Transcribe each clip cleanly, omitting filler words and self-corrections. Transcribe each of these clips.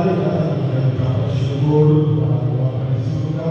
mari kita mengucapkan bersyukur kepada Bapa di surga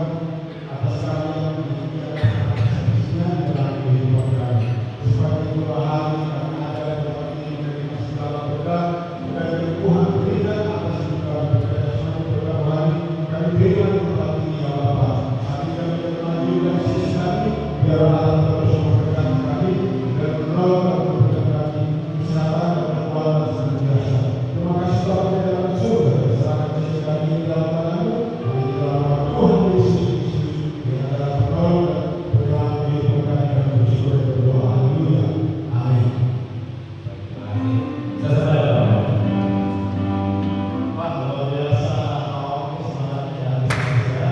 atas karya yang diberikan seharusnya dalam kehidupan kami. Sepanjang 2 hari kami ada di tempat ini menerima segala berkat dan Tuhan berikan atas segala berkat jasmani berkat rohani kami berikan di tempat ini ya Bapa. Saat ini kami akan melanjutkan sisi kami biar Allah terus memberkati kami dan menolong kami kesehatan dan kekuatan senantiasa. Terima kasih Bapa di dalam surga. Serahkan sisi kami di dalam tangan-Mu. Kami di dalam nama Tuhan Yesus Kristus yang adalah penolong dan penyelamat kehidupan kami dan bersyukur dan berdoa. Haleluya. Amin. Pak, luar biasa. Semangatnya ya.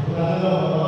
Bukan dong.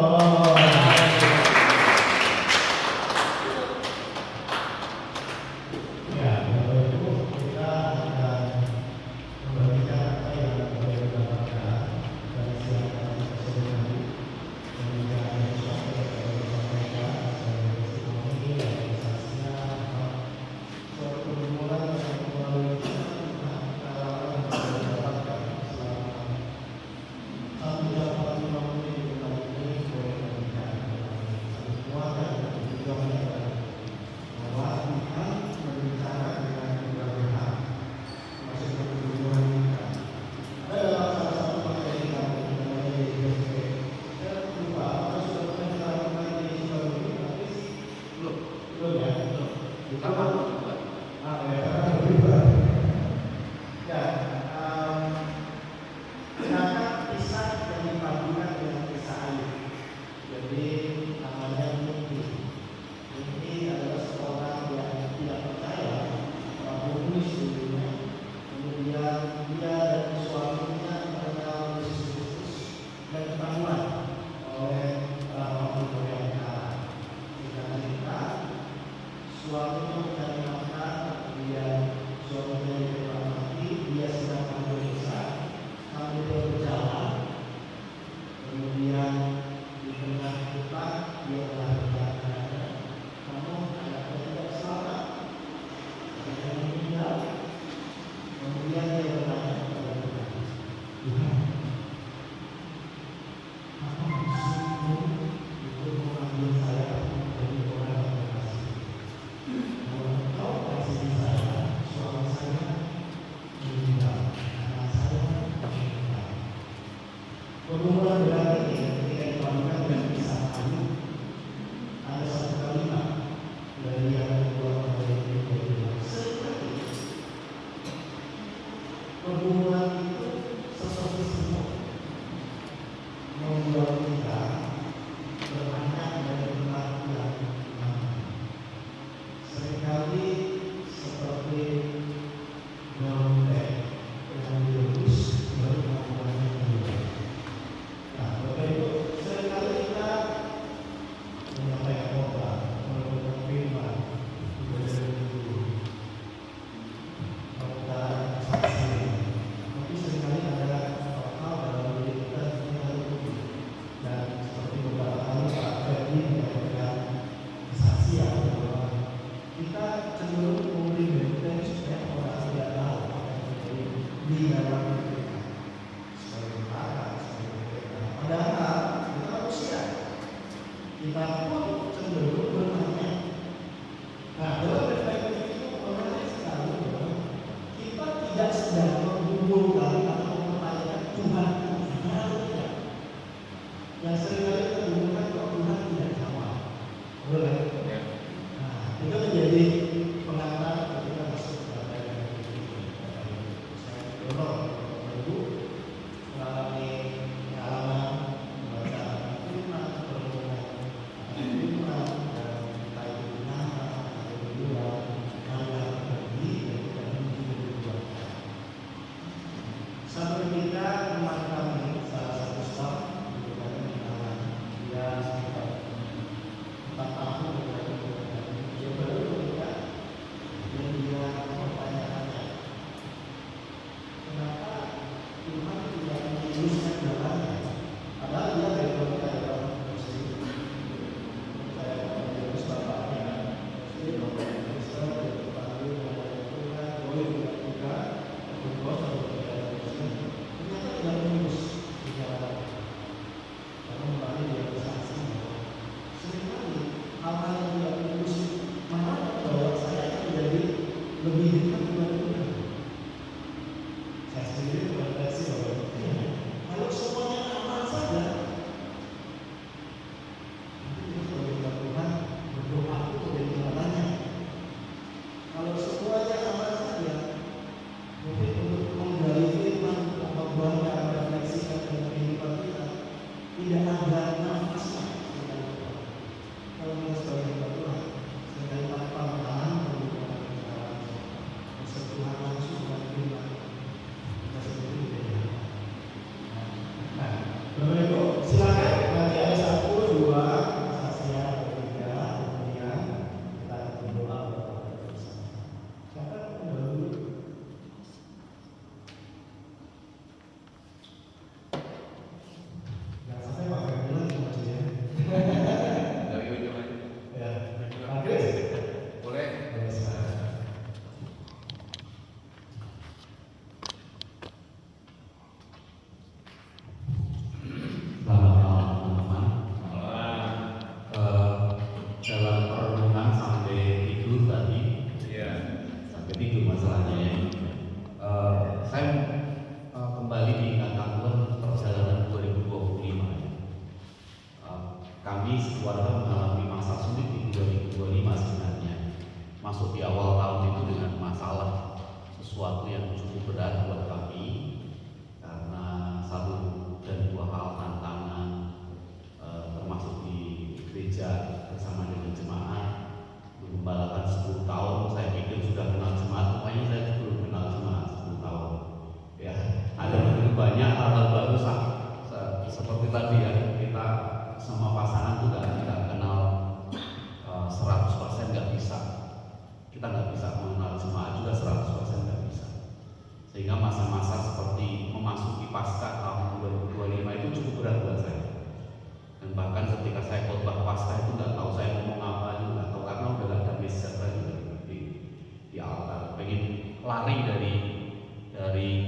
lari dari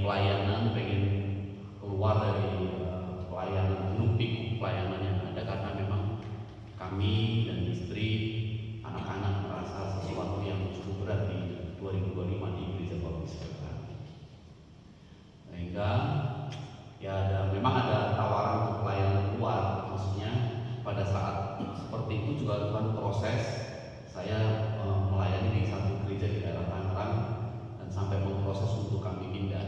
pelayanan, pengen keluar dari pelayanan, hiruk-pikuk pelayanan yang ada, karena memang kami dan istri, anak-anak merasa sesuatu yang cukup berat di 2025 di Gereja Baptis Berkah. Sehingga memang ada tawaran untuk pelayanan luar, maksudnya pada saat seperti itu juga bukan proses saya melayani di satu gereja di daerah Tangerang dan sampai memproses untuk kami pindah.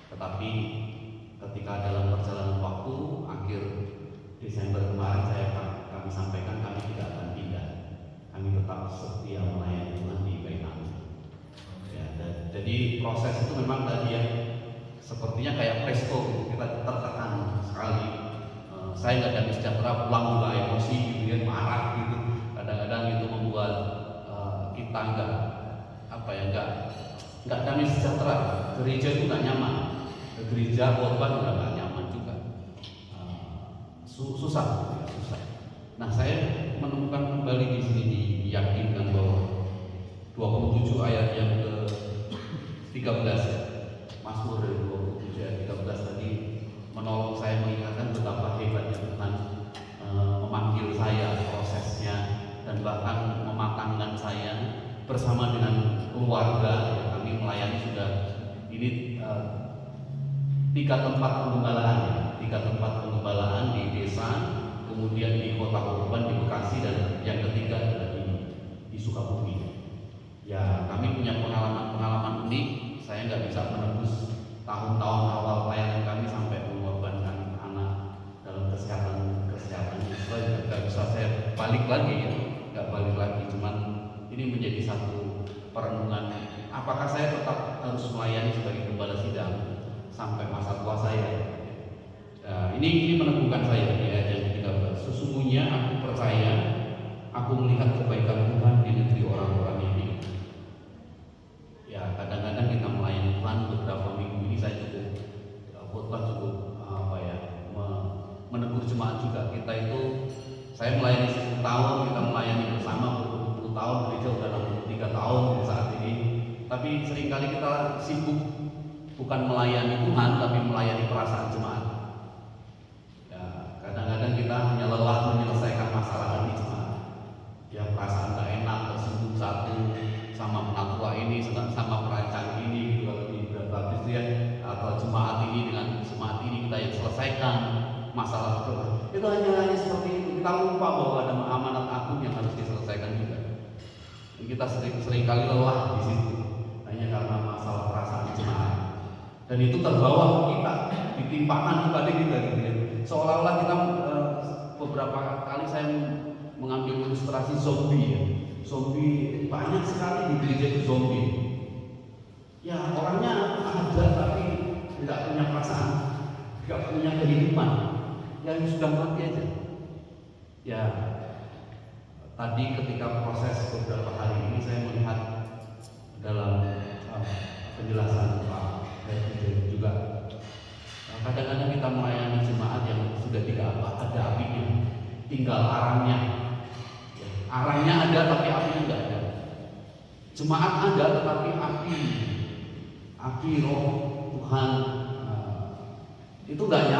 Tetapi ketika dalam perjalanan waktu akhir Desember kemarin kami sampaikan kami tidak akan pindah, kami tetap setia melayani Tuhan di Bainang. Jadi proses itu memang tadi yang sepertinya kayak presto, kita tertekan sekali. Saya nggak damai sejahtera, pulang juga emosi gitu ya, marah gitu. Kadang-kadang itu membuat kita nggak damai sejahtera. Gereja itu nggak nyaman, gereja korban juga nggak nyaman juga. Susah. Nah, saya menemukan kembali di sini, diyakinkan bahwa 27 ayat yang ke 13 Mazmur 27 ayat 13 tadi menolong saya mengingatkan betapa hebatnya Tuhan memanggil saya, prosesnya, dan bahkan mematangkan saya bersama dengan keluarga. Kami melayani sudah ini 3 tempat penggembalaan di desa, kemudian di kota Korban, di Bekasi, dan yang ketiga adalah di Sukabumi. Ya, kami punya pengalaman unik. Saya nggak bisa menebus tahun-tahun awal pelayanan kami sampai mengorbankan anak dalam kesehatan Israel. Nggak bisa saya balik lagi, nggak balik lagi. Cuman ini menjadi satu perenungan. Apakah saya tetap harus melayani sebagai gembala sidang sampai masa tua saya? Ini meneguhkan saya di ayat yang ke-13. Sesungguhnya aku percaya, aku melihat kebaikan Tuhan di negeri orang-orang yang hidup. Ya, kadang-kadang kita melayani Tuhan beberapa minggu ini saya menegur jemaat juga. Saya melayani 10 tahun, kita melayani bersama berpuluh-puluh tahun, gereja udah 63 tahun saat ini. Tapi seringkali kita sibuk bukan melayani Tuhan, tapi melayani perasaan jemaat. Ya, kadang-kadang kita hanya lelah menyelesaikan masalah hati jemaat. Ya, perasaan gak enak, tersinggung satu sama penatua ini, sama perancang ini, gitu, kalau di baptis ya, atau jemaat ini dengan jemaat ini kita yang selesaikan masalah itu hanya seperti itu. Kita lupa bahwa ada amanat agung yang harus diselesaikan juga. Kita seringkali lelah di situ hanya karena masalah perasaan jemaat, dan itu terbawa ke kita, ditimpakan kepada kita gitu ya. Seolah-olah kita beberapa kali saya mengambil ilustrasi zombie ya. Zombie banyak sekali di gereja itu zombie. Ya, orangnya ada tapi tidak punya perasaan, tidak punya kehidupan, yang sudah mati aja. Ya, tadi ketika proses beberapa hari ini saya melihat dalam penjelasan Pak Presiden juga, kadang-kadang kita melayani jemaat yang sudah tidak ada apinya, tinggal arangnya. Arangnya ada tapi apinya enggak ada. Jemaat ada tetapi api roh Tuhan itu enggak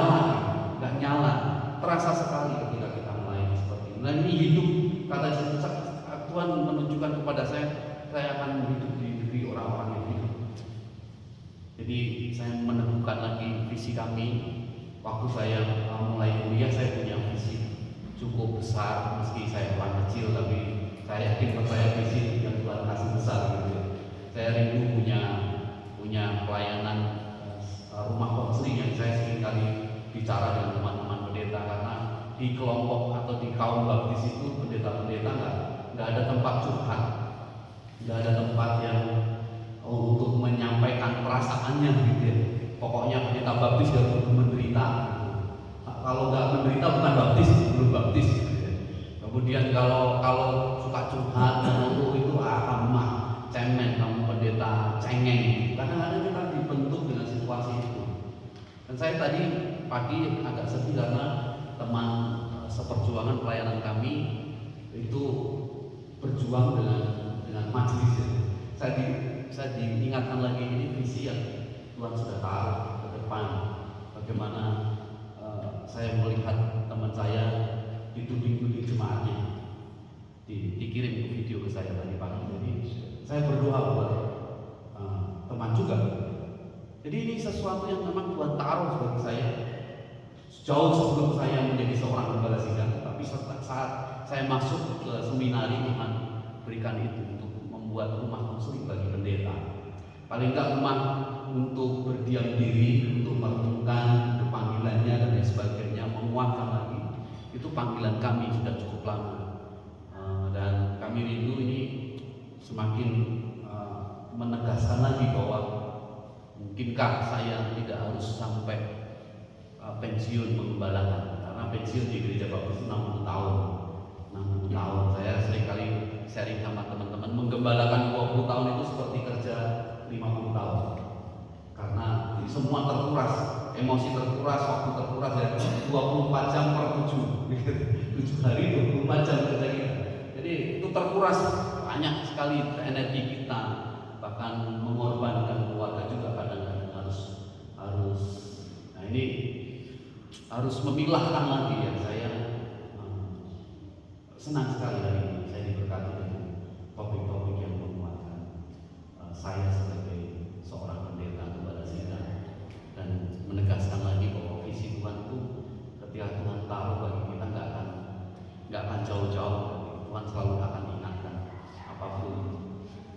nyala. Terasa sekali ketika kita melayani seperti ini. Nah, ini hidup, kata Tuhan menunjukkan kepada saya akan hidup di negeri orang-orang yang hidup. Jadi saya menemukan lagi visi kami. Waktu saya mulai kuliah, saya punya visi cukup besar, meski saya orang kecil, tapi saya yakin percaya visi yang Tuhan kasih besar gitu. Saya rindu punya pelayanan rumah konseling yang saya seringkali bicara dengan teman-teman pendeta, karena di kelompok atau di kaum baptis itu pendeta-pendeta nggak ada tempat curhat, nggak ada tempat yang untuk menyampaikan perasaannya gitu ya. Pokoknya pendeta baptis harus menderita. Kalau nggak menderita bukan baptis, belum baptis. Kemudian kalau suka curhat dan itu kamu mah cemen, kamu pendeta cengeng. Kadang-kadang kita dibentuk dengan situasi itu. Dan saya tadi pagi agak sedih karena teman seperjuangan pelayanan kami itu berjuang dengan majelis. Saya bisa diingatkan lagi, ini visi yang Tuhan sudah taruh ke depan. Bagaimana saya melihat teman saya dituding-tuding jemaatnya, dikirim video ke saya tadi pagi. Jadi saya berdoa buat teman juga. Jadi ini sesuatu yang memang Tuhan taruh bagi saya jauh sebelum saya menjadi seorang gembala sidang. Tapi saat saya masuk ke seminari, Tuhan berikan itu untuk membuat rumah konseling bagi pendeta. Paling enggak rumah untuk berdiam diri, untuk merenungkan panggilannya dan lain sebagainya, menguatkan lagi. Itu panggilan kami sudah cukup lama. Dan kami rindu ini semakin menegaskan lagi bahwa mungkinkah saya tidak harus sampai pensiun mengembalakan, karena pensiun di gereja baptis 60 tahun. 60 tahun saya seringkali sharing sama teman-teman, menggembalakan 20 tahun itu seperti kerja 50 tahun, karena semua terkuras, emosi terkuras, waktu terkuras ya, 24 jam per 7 hari 24 jam kerja kita. Jadi itu terkuras banyak sekali energi kita, bahkan mengorbankan keluarga juga kadang-kadang harus nah ini harus memilahkan lagi ya. Saya senang sekali hari ini saya diberkati dengan topik-topik yang menguatkan saya sebagai seorang pendeta gembala sidang, dan menegaskan lagi bahwa visi Tuhan itu ketika Tuhan taruh bagi kita nggak akan jauh-jauh. Tuhan selalu akan ingatkan apapun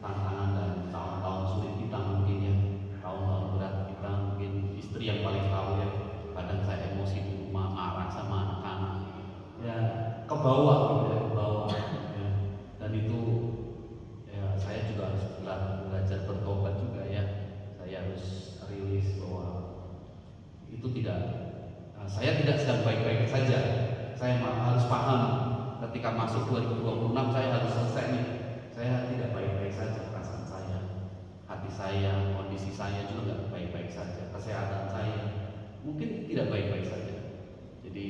tantangan dan tahun-tahun sulit kita mungkin ya, tahun-tahun berat kita mungkin. Istri yang paling tahu ya, kadang saya emosi di rumah, marah sama anak-anak ya, ke bawah gitu ya, ke bawah ya. Dan itu ya saya juga harus belajar bertobat juga ya. Saya harus rilis bahwa itu saya tidak sedang baik-baik saja. Saya harus paham ketika masuk 2026 saya harus selesai nih. Saya tidak baik-baik saja, perasaan saya, hati saya, kondisi saya juga nggak baik-baik saja, kesehatan saya mungkin tidak baik-baik saja. Jadi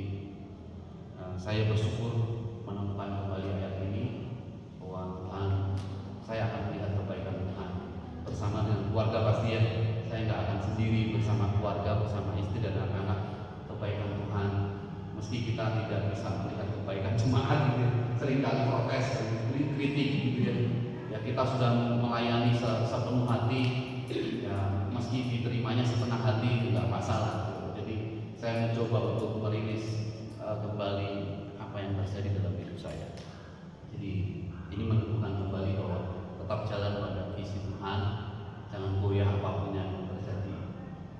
saya bersyukur menemukan kembali ayat ini bahwa Tuhan, saya akan melihat kebaikan Tuhan bersama dengan keluarga pasti ya. Saya nggak akan sendiri, bersama keluarga, bersama istri dan anak-anak. Kebaikan Tuhan, meski kita tidak bisa melihat kebaikan jemaat gitu, seringkali protes, kritik gitu ya. Ya kita sudah melayani sepenuh hati, ya meski diterimanya setengah hati itu nggak masalah. Jadi saya mencoba untuk merilis kembali apa yang terjadi dalam hidup saya. Jadi ini menunjukkan kembali bahwa tetap jalan pada visi Tuhan, jangan goyah apapun yang terjadi.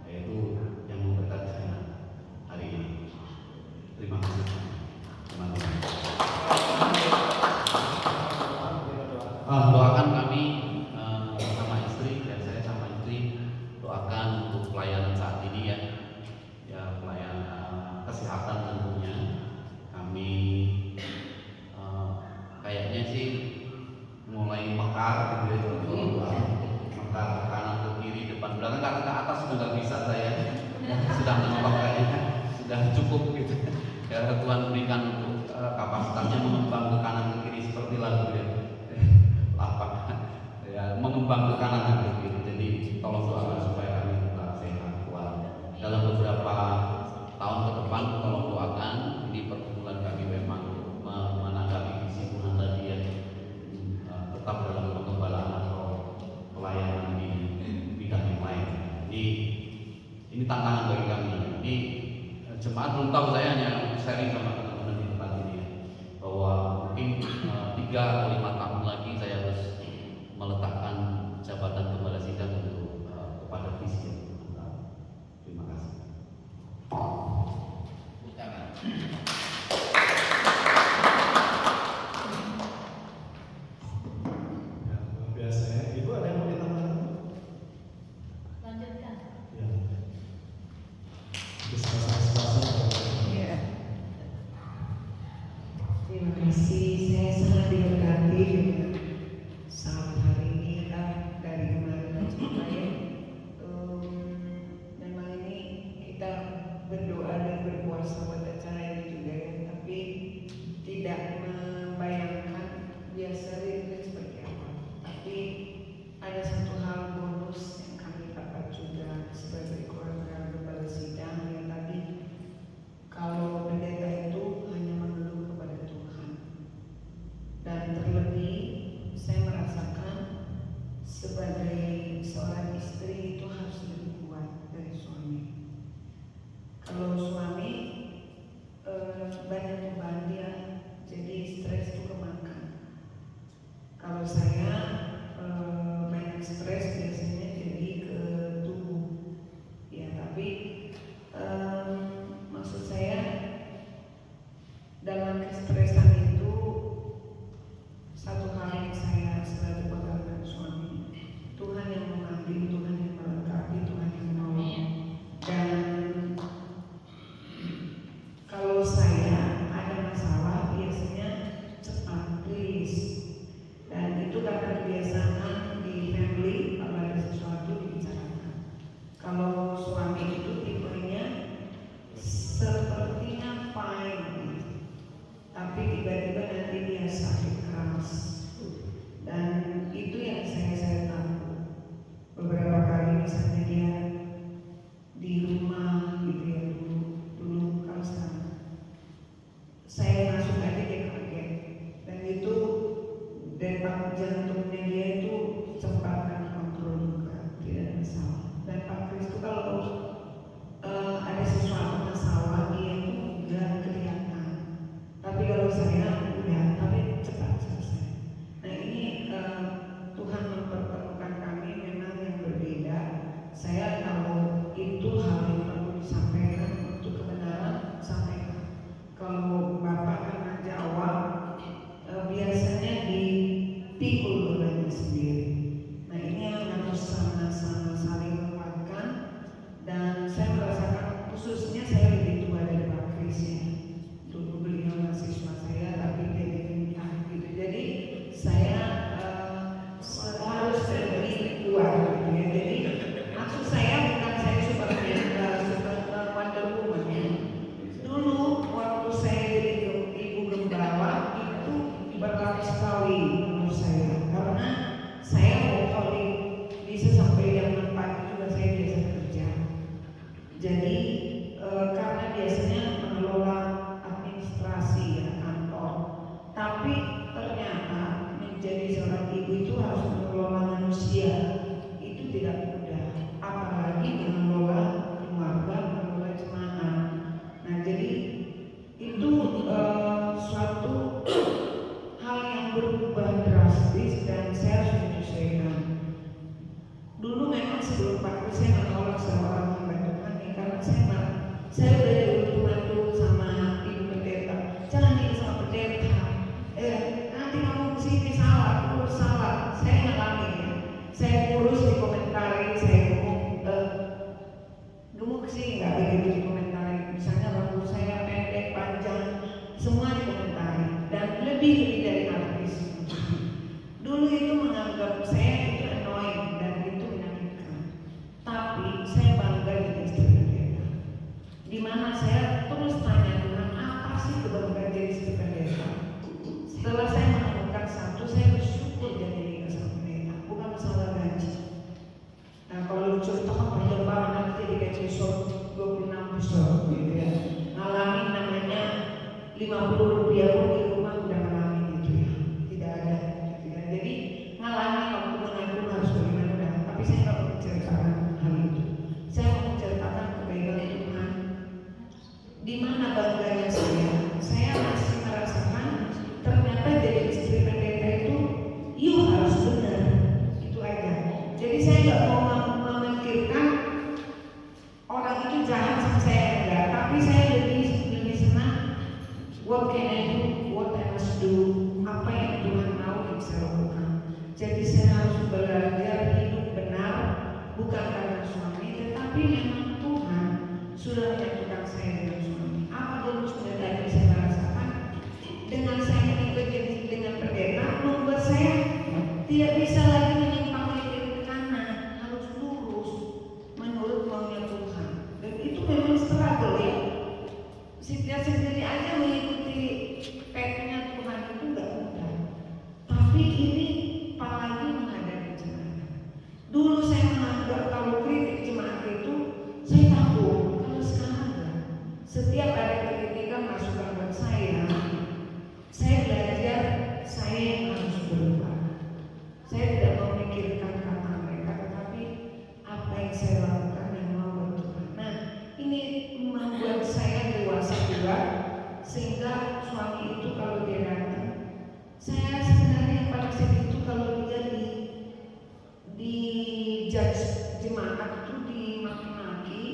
Yaitu yang memberkati saya hari ini. Terima kasih teman-teman. Doakan kami sama istri, dan saya sama istri doakan untuk pelayanan saat ini ya. Ya pelayanan kesehatan tentunya. Kami kayaknya sih mulai mekar gitu ya, mekar ke kanan ke kiri depan belakang, karena ke atas sudah nggak bisa saya, sudah mentok kayaknya, sudah cukup gitu. Ya Tuhan berikan untuk kapasitasnya mengembang ke kanan ke kiri seperti lagu ya, lapak ya, mengembang ke kanan dan ke kiri. Jadi tolong doakan supaya kami tetap sehat kuat dalam beberapa tahun ke depan. Tolong doakan ini pergumulan kami memang menanggapi visi Tuhan tadi ya, tetap dalam pengembalaan atau pelayanan di bidang yang lain. Ini tantangan bagi kami. Ini jemaat belum tahu, saya hanya sharing sama teman-teman di tempat ini ya, bahwa mungkin 3 atau 5 tahun lagi saya harus meletakkan jabatan gembala sidang untuk kepada visi yang Tuhan tahu. Terima kasih. Biasanya Ibu ada yang mau ditambahkan? Lanjutkan. Ya. Diskus-diskus. Ya. Terima kasih, saya sangat diberkati dengan saat hari ini dari kemarin supaya memang ini kita berdoa dan berpuasa pada acara ini juga ya, tapi tidak membayangkan biasa itu seperti apa. Tapi ada satu hal sebelum Pak saya menolak seorang hamba Tuhan nih, karena saya udah diuntung sama Ibu Pendeta. Jangan ini sama pendeta. Nanti kamu kesini salah, urus salah. Saya ngalamin ya. Saya urus di komentari, saya gemuk sih nggak begitu di komentari. Misalnya rambut saya pendek, panjang, semua di komentari. Dan lebih dari artis. Dulu itu menganggap saya itu annoying dan itu menyakitkan. Tapi saya bangga jadi istri pendeta. Di mana saya terus tanya Tuhan, apa sih kebanggaan jadi istri pendeta? Setelah saya menemukan satu, saya bersyukur jadi nikah sama pendeta, bukan masalah gaji. Nah kalau contoh panjang banget nanti jadi kayak episode 26 episode gitu ya. Ngalamin namanya 50 rupiah pun di rumah udah ngalamin gitu ya. Tidak ada. Jadi ngalamin waktu mengaku harus bagaimana, tapi saya nggak mau menceritakan hal itu. Saya mau menceritakan kebaikan Tuhan. Di mana bangganya saya masih merasakan ternyata jadi istri pendeta itu, you harus benar, itu aja. Jadi saya nggak mau memikirkan orang itu jahat sama saya enggak, tapi saya lebih senang what can I do, what I must do, apa yang Tuhan mau yang saya lakukan. Jadi saya harus belajar hidup benar, bukan karena suami, tetapi memang Tuhan sudah menyatukan saya dengan suami. Apa dulu sudah tadi saya rasakan dengan saya menikah dengan pendeta membuat saya tidak bisa lagi menyimpang dari kiri ke kanan, harus lurus menurut maunya Tuhan. Dan itu memang struggle ya. Setiap sendiri aja mengikuti pattern-nya Tuhan itu nggak mudah. Tapi ini apalagi menghadapi jemaat. Dulu saya menganggap kalau kritik jemaat itu saya takut. Kalau sekarang enggak. Setiap ada kritikan masukan buat saya belajar saya yang harus berubah. Saya tidak memikirkan kata mereka, tetapi apa yang saya lakukan yang mau buat Tuhan. Nah, ini membuat saya dewasa juga, sehingga suami itu kalau dia datang, saya sebenarnya yang paling sedih itu kalau dia di judge jemaat itu dimaki-maki,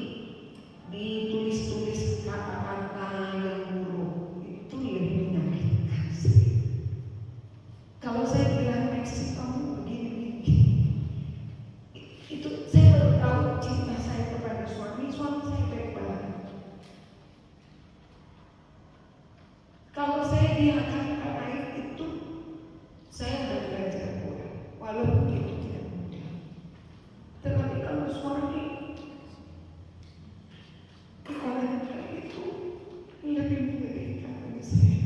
ditulis-tulis kata-kata yang buruk, itu lebih menyakitkan sih. Kalau saya bilang Meksi kamu begini, itu saya baru tahu cinta saya kepada suami saya baik banget. Kalau saya diakan karena itu, saya sudah belajar kuat, walaupun itu tidak mudah. Tetapi kalau suami kepalanya itu lebih mengerikan bagi saya.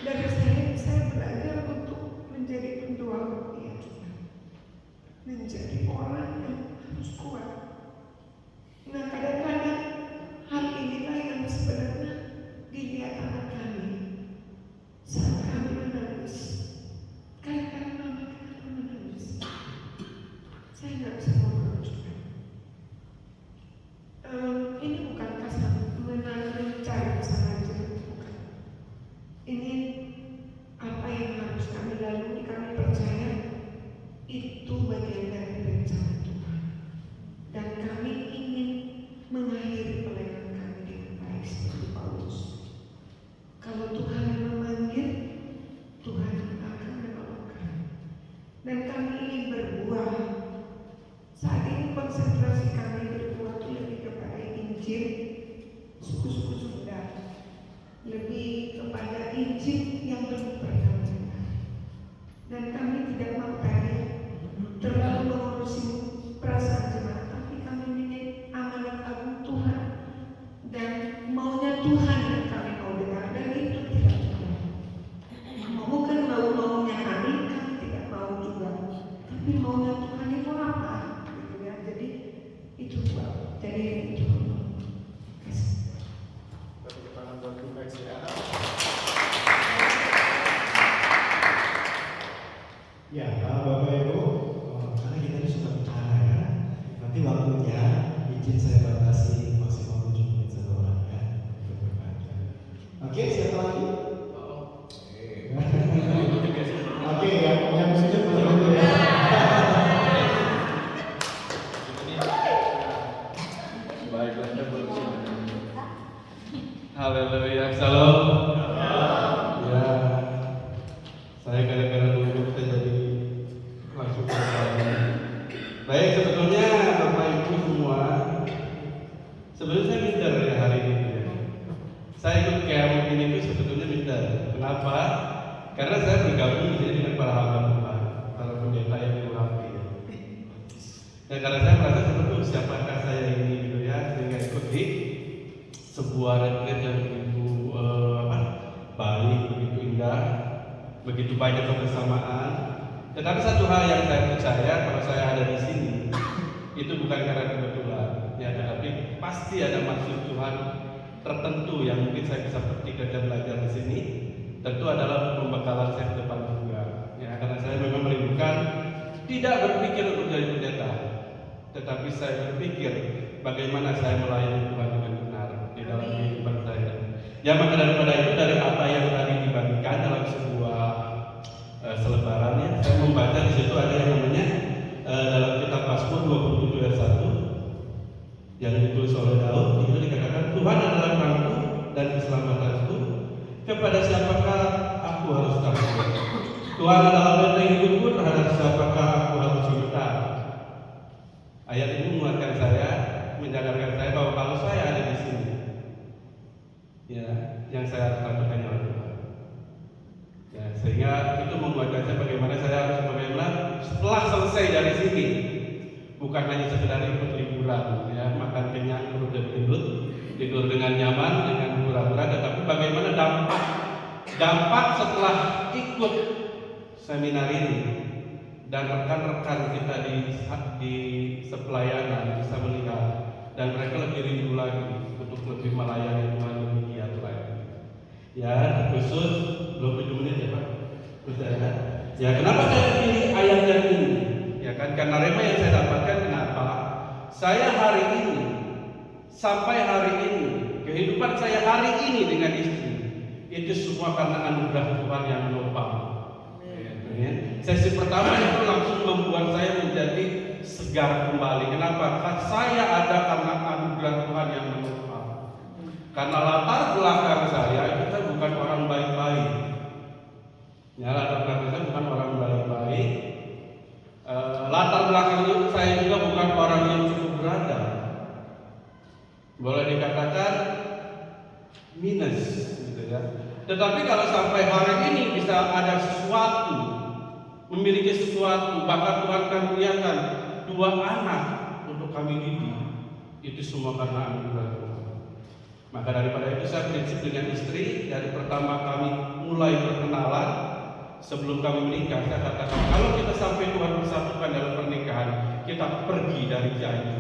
Dari saya belajar untuk menjadi penjual dia juga, menjadi orang yang harus kuat. Nah kadang-kadang hal inilah yang sebenarnya dilihat anak kami saat kami menangis. Kadang-kadang mama kita menangis, saya nggak bisa ngomong juga. Ini bukan kasar mencari kesalahan, bukan. Ini apa yang harus kami lalui, kami percaya itu bagian dari rencana Tuhan. Dan kami ingin mengakhiri pelayanan kami dengan baik seperti Paulus. Kalau Tuhan yang memanggil, Tuhan akan menolongkan. Dan kami ingin berbuah. Saat ini konsentrasi kami berbuah itu lebih kepada Injil suku-suku Sunda, lebih kepada Injil yang belum pernah mendengar. Dan kami tidak mau tadi terlalu mengurusi perasaan jemaat, tapi kami ingin amanat agung Tuhan dan maunya Tuhan yang kami mau dengar, dan itu tidak cukup. Bukan maunya kami tidak mau juga, tapi maunya Tuhan itu apa? Gitu ya. Jadi itu buat. Jadi itu. Tepuk tangan buat Tuhan ya. Ya, Bapak Ibu, karena kita ini sudah bicara ya, nanti waktunya izin saya batasi maksimal 7 menit satu orang ya. Oke, siapa lagi? Oke, yang sujud dulu ya. Baik, sebetulnya Bapak Ibu semua, sebetulnya saya minder ya hari ini. Saya ikut camp ini itu sebetulnya minder. Kenapa? Karena saya bergabung di sini dengan para hamba Tuhan, para pendeta yang diurapi. Dan karena saya merasa sebetulnya siapakah saya ini gitu ya, sehingga ikut di sebuah retreat yang begitu baik, begitu indah, begitu banyak kebersamaan. Tetapi satu hal yang saya percaya kalau saya ada di sini itu bukan karena kebetulan, ya, tetapi pasti ada maksud Tuhan tertentu yang mungkin saya bisa petik dan belajar di sini. Tentu adalah pembekalan saya ke depan juga, ya, karena saya memang merindukan tidak berpikir untuk jadi pendeta, tetapi saya berpikir bagaimana saya melayani Tuhan dengan benar di dalam kehidupan saya. Ya, maka daripada itu, dari apa yang tadi dibagikan dalam sebuah selebaran, ya, saya membaca di situ ada yang namanya dalam kitab Mazmur 27 ayat 1 yang ditulis oleh Daud. Itu dikatakan, Tuhan adalah terangku dan keselamatanku, kepada siapakah aku harus takut? Tuhan adalah benteng hidupku, terhadap siapakah aku harus gemetar? Ayat ini menguatkan saya, menyadarkan saya bahwa kalau saya ada di sini, ya, yang saya harus lakukan adalah Tuhan. Ya, sehingga itu menguatkan saya bagaimana saya harus setelah selesai dari sini, bukan hanya sekedar ikut liburan, ya, makan kenyang, perut dan gendut, tidur dengan nyaman, dengan murah-murah, tetapi bagaimana dampak setelah ikut seminar ini dan rekan-rekan kita di sepelayanan bisa melihat dan mereka lebih rindu lagi untuk lebih melayani Tuhan lebih giat lagi. Ya, khusus 27 menit ya Pak. Ya, kenapa saya pilih ayat yang ini? Ya kan, karena rema yang saya dapatkan, kenapa? Saya hari ini, sampai hari ini, kehidupan saya hari ini dengan istri, itu semua karena anugerah Tuhan yang menopang. Ya. Sesi pertama itu langsung membuat saya menjadi segar kembali. Kenapa? Karena saya ada karena anugerah Tuhan yang menopang. Karena latar belakang saya itu saya bukan orang baik-baik. Ya, latar belakang saya bukan orang baik-baik. Latar belakang saya juga bukan orang yang cukup berada. Boleh dikatakan minus, gitu ya. Tetapi kalau sampai hari ini bisa ada sesuatu, memiliki sesuatu, bahkan Tuhan karuniakan 2 anak untuk kami didik, itu semua karena anugerah Tuhan. Maka daripada itu saya prinsip dengan istri dari pertama kami mulai berkenalan sebelum kami menikah, saya katakan kalau kita sampai Tuhan bersatukan dalam pernikahan, kita pergi dari janji.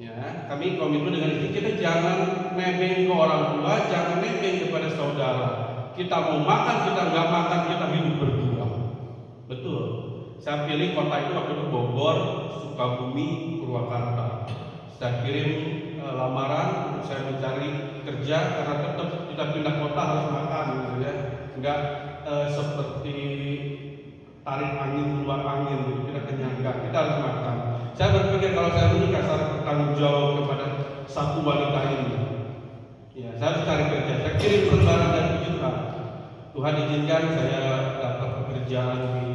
Ya, kami komitmen dengan istri kita jangan nebeng ke orang tua, jangan nebeng kepada saudara. Kita mau makan, kita nggak makan, kita hidup berdua. Betul. Saya pilih kota itu waktu itu Bogor, Sukabumi, Purwakarta. Saya kirim lamaran untuk saya mencari kerja karena tetap kita pindah kota harus makan, gitu ya. Enggak seperti tarik angin keluar angin, gitu. Kita kenyang, enggak. Kita harus makan. Saya berpikir kalau saya menikah saya bertanggung jawab kepada satu wanita ini. Ya, saya harus cari kerja. Saya kirim lembaran dan kejutan. Tuhan izinkan saya dapat pekerjaan di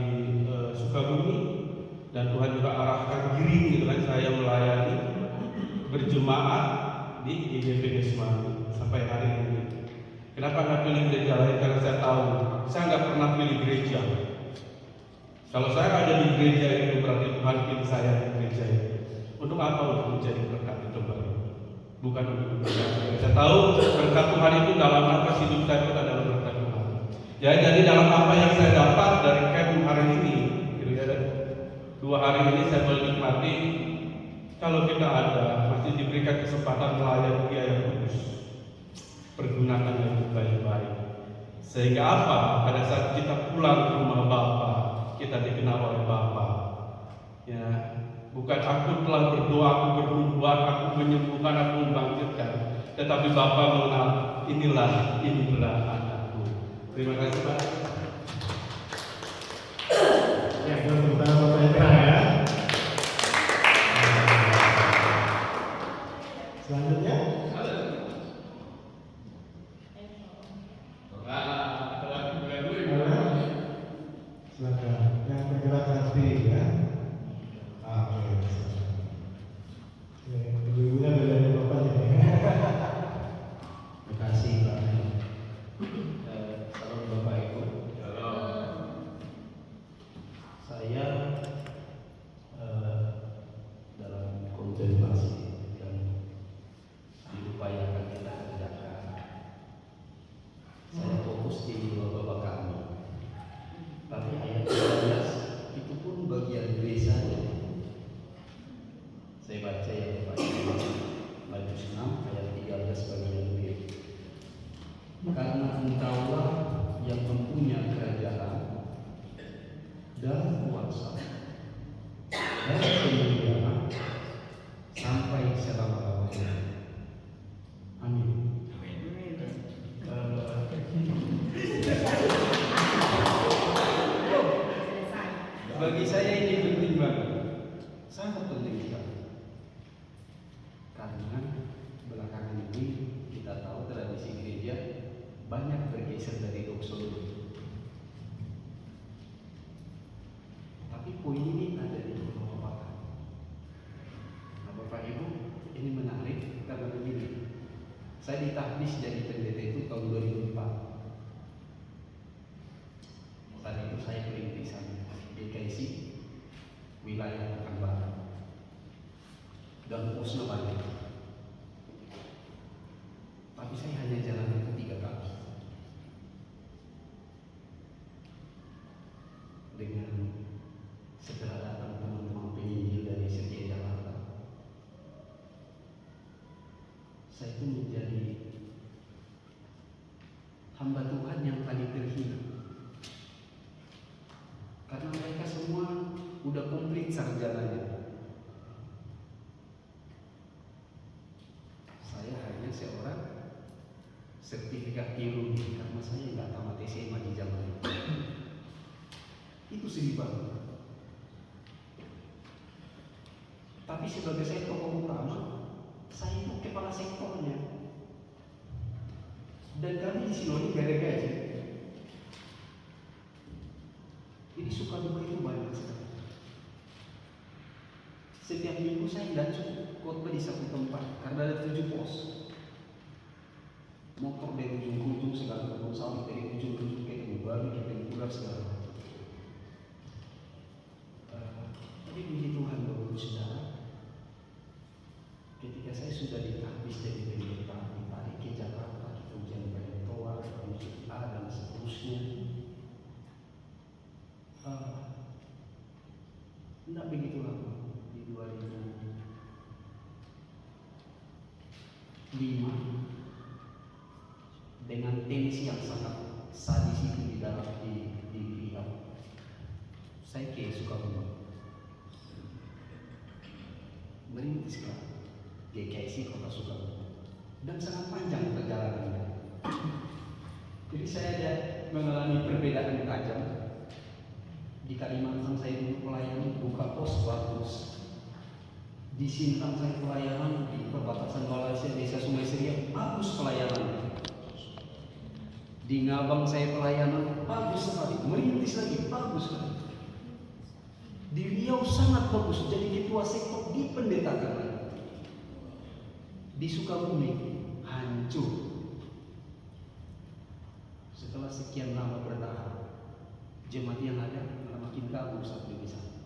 Sukabumi dan Tuhan juga arahkan diri, gitu kan, saya melayani berjemaah di GGP Gesmani sampai hari ini. Kenapa nggak pilih gereja lain? Karena saya tahu saya nggak pernah pilih gereja. Kalau saya ada di gereja itu berarti Tuhan pilih saya di gereja itu. Untuk apa? Untuk menjadi berkat itu kembali. Bukan untuk berkat. Saya tahu berkat Tuhan itu dalam nafas hidup saya itu adalah berkat Tuhan. Ya, jadi dalam apa yang saya dapat dari camp hari ini, gitu ya, 2 hari ini saya boleh nikmati. Kalau kita ada, masih diberikan kesempatan melayani Dia yang kudus, pergunakan yang baik-baik. Sehingga apa? Pada saat kita pulang ke rumah Bapa, kita dikenal oleh Bapa. Ya, bukan aku telah berdoa, aku bernubuat, aku menyembuhkan, aku membangkitkan, tetapi Bapa mengenal, inilah anakku. Terima kasih Pak. Ya, kita Bapak Indra ya. Selanjutnya, silakan yang bergerak nanti. dalam kontemplasi yang diupayakan kita kerjakan, saya fokus di Bapak kami. Tapi ayat 12 itu pun bagian B saja. Saya baca ya Bapak Ibu, Matius 6 ayat 13 bagian B. Karena engkaulah yang mempunyai kerajaan dan kuasa dan kemuliaan sampai selama-lamanya. Amin. Bagi saya ini penting banget, sangat penting sekali. Karena belakangan ini kita tahu tradisi gereja banyak bergeser dari doksologi. Tapi poin ini ada di Bapak. Nah Bapak Ibu, ini menarik karena begini. Saya ditahbis jadi pendeta itu tahun 2004. Saat itu saya perintisan GKIC wilayah Pekanbaru dan posnya banyak. Tapi saya hanya jalan itu 3 kali. Dengan setelah datang teman-teman penginjil dari setiap Jakarta, saya itu menjadi hamba Tuhan yang paling terhina. Karena mereka semua udah komplit sarjananya. Saya hanya seorang sertifikat teologi karena saya nggak tamat SMA di zaman itu. Itu sedih banget. Tapi sebagai saya tokoh utama, saya itu kepala sektornya. Dan kami di Sinodi gak ada gaji. Jadi suka duka itu banyak sekali. Setiap minggu saya nggak cukup khotbah di satu tempat karena ada 7 pos. Motor dari ujung ke ujung segala macam, sawit dari ujung ke ujung kayak baru kita pulang segala macam. Tapi puji Tuhan Bapak Saudara, ketika saya sudah ditahbis dari pendeta ditarik ke Jakarta, kita ujian banyak toa, ujian A dan seterusnya. Tidak begitu lama di 2005 dengan tensi yang sangat sadis itu di dalam di Riau, saya ke Sukabumi merintis ke GKIC Kota Sukabumi dan sangat panjang perjalanannya. Jadi saya ada mengalami perbedaan tajam. Di Kalimantan saya dulu pelayanan buka pos bagus. Di Sintang saya pelayanan di perbatasan Malaysia Desa Sungai Seria bagus pelayanan. Di Ngabang saya pelayanan bagus sekali, merintis lagi bagus sekali. Di Riau sangat bagus, jadi ketua sektor dipendetakan lagi. Di Sukabumi hancur. Setelah sekian lama bertahan, jemaat yang ada makin kabur satu demi satu.